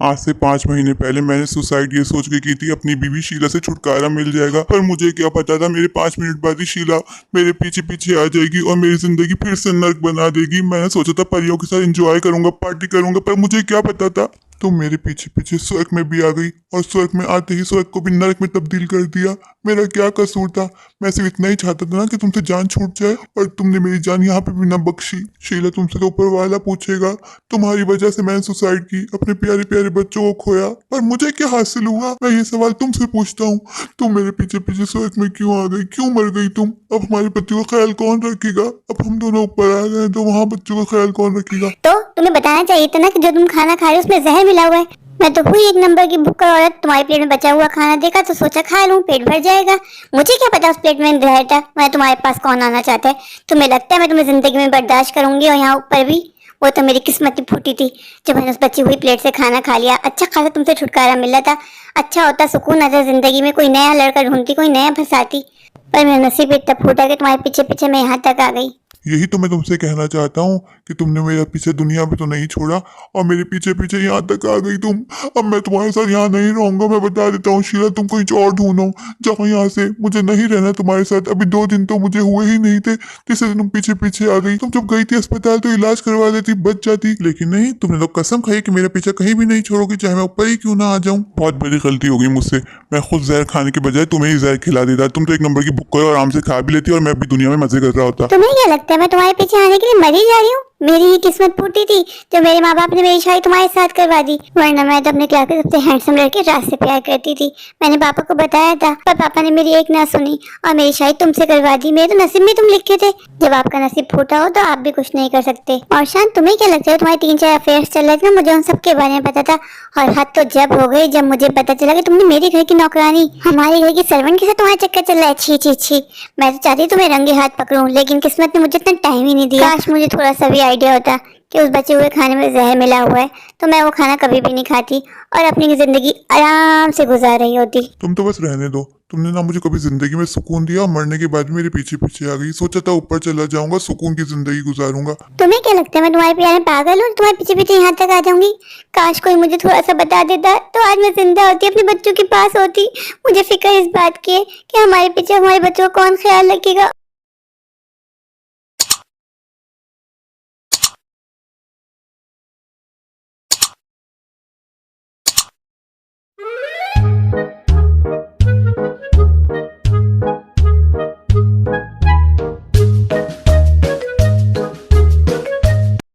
आज से 5 महीने पहले मैंने सुसाइड ये सोच के की थी अपनी बीवी शीला से छुटकारा मिल जाएगा, पर मुझे क्या पता था मेरे 5 मिनट बाद ही शीला मेरे पीछे पीछे आ जाएगी और मेरी जिंदगी फिर से नर्क बना देगी। मैंने सोचा था परियों के साथ एंजॉय करूंगा, पार्टी करूंगा, पर मुझे क्या पता था तुम मेरे पीछे पीछे स्वर्ग में भी आ गई और स्वर्ग में आते ही स्वर्ग को भी नरक में तब्दील कर दिया। मेरा क्या कसूर था? मैं सिर्फ इतना ही चाहता था ना कि तुमसे जान छूट जाए, पर तुमने मेरी जान यहाँ पे भी ना बख्शी। शीला, तुमसे तो ऊपर वाला पूछेगा। तुम्हारी वजह से मैंने सुसाइड की, अपने प्यारे प्यारे बच्चों को खोया, पर मुझे क्या हासिल हुआ? मैं ये सवाल तुमसे पूछता हूँ। तुम मेरे पीछे पीछे स्वर्ग में क्यों आ गई? क्यों मर गई तुम? अब हमारे बच्चों का ख्याल कौन रखेगा? अब हम दोनों ऊपर आ गए तो वहाँ बच्चों का ख्याल कौन रखेगा? तो तुम्हें बताना चाहिए था ना कि जो तुम खाना खा रहे हो उसमें जहर मिला हुआ है। मैं तो हुई एक नंबर की भूखा औरत, तुम्हारे प्लेट में बचा हुआ खाना देखा तो सोचा खा लूं, पेट भर जाएगा। मुझे क्या पता उस प्लेट में जहर था। मैं तुम्हारे पास कौन आना चाहता है? तुम्हें लगता है मैं तुम्हें जिंदगी में बर्दाश्त करूंगी? और यहाँ ऊपर भी वो तो मेरी किस्मत ही फूटी थी जब मैंने उस बची हुई प्लेट से खाना खा लिया। अच्छा खासा तुमसे छुटकारा मिला था, अच्छा होता, सुकून आता जिंदगी में, कोई नया लड़का ढूंढती, कोई नया फंसाती, पर मेरा नसीब इतना फूटा कि तुम्हारे पीछे पीछे मैं यहाँ तक आ गई। यही तो मैं तुमसे कहना चाहता हूँ कि तुमने मेरे पीछे दुनिया में तो नहीं छोड़ा और मेरे पीछे पीछे यहाँ तक आ गई तुम। अब मैं तुम्हारे साथ यहाँ नहीं रहूंगा, मैं बता देता हूँ शीला। तुम कहीं और ढूंढो, जाओ यहाँ से। मुझे नहीं रहना तुम्हारे साथ। अभी 2 दिन तो मुझे हुए ही नहीं थे, तीसरे दिन तुम पीछे पीछे आ गई। तुम जब गई थी अस्पताल तो इलाज करवा लेती, बच जाती, लेकिन नहीं, तुमने तो कसम खाई कि मेरा पीछा कहीं भी नहीं छोड़ोगी, चाहे मैं ऊपर ही क्यों ना आ जाऊँ। बहुत बड़ी गलती हो गई मुझसे। मैं खुद जहर खाने के बजाय तुम्हें ही जहर खिला देता। तुम तो एक नंबर की भुक्को और आराम से खा भी लेती और मैं भी दुनिया में मजे कर रहा होता। तुम्हें क्या लगता है मैं तुम्हारे पीछे आने के लिए मरी जा रही हूँ? मेरी ही किस्मत फूटी थी जो मेरे माँ बाप ने मेरी शादी तुम्हारे साथ करवा दी, वरना मैं तो अपने क्लास के सबसे हैंडसम लड़के राज से प्यार करती थी। मैंने पापा को बताया था, पर पापा ने मेरी एक ना सुनी और मेरी शादी तुमसे करवा दी। मेरे तो नसीब में तुम लिखे थे। जब आपका नसीब फूटा हो तो आप भी कुछ नहीं कर सकते। और शान, तुम्हें क्या लगता है तुम्हारे 3-4 अफेयर्स चल रहे थे ना, मुझे उन सबके बारे में पता था। और हद तो जब हो गई जब मुझे पता चला कि तुमने मेरे घर की नौकरानी, हमारे घर की सर्वेंट के साथ तुम्हारा चक्कर चल रहा है। छी छी छी, मैं तो चाहती तुम्हें रंगे हाथ पकड़ूं, लेकिन किस्मत ने मुझे इतना टाइम ही नहीं दिया। काश मुझे थोड़ा सा भी आइडिया होता कि उस बचे हुए खाने में जहर मिला हुआ है तो मैं वो खाना कभी भी नहीं खाती और अपनी जिंदगी आराम से गुजार रही होती। तुम तो बस रहने दो। तुमने ना मुझे कभी जिंदगी में सुकून दिया और मरने के बाद मेरे पीछे पीछे आ गई। सोचा था ऊपर चला जाऊंगा, सुकून की जिंदगी गुजारूंगा। तुम्हें क्या लगता है मैं तुम्हारे प्यार में पागल हूँ? तुम्हारे पीछे पीछे यहाँ तक आ जाऊंगी? काश कोई मुझे थोड़ा सा बता देता तो आज मैं जिंदा होती, अपने बच्चों के पास होती। मुझे फिक्र इस बात की है कि हमारे पीछे हमारे बच्चों का कौन ख्याल रखेगा।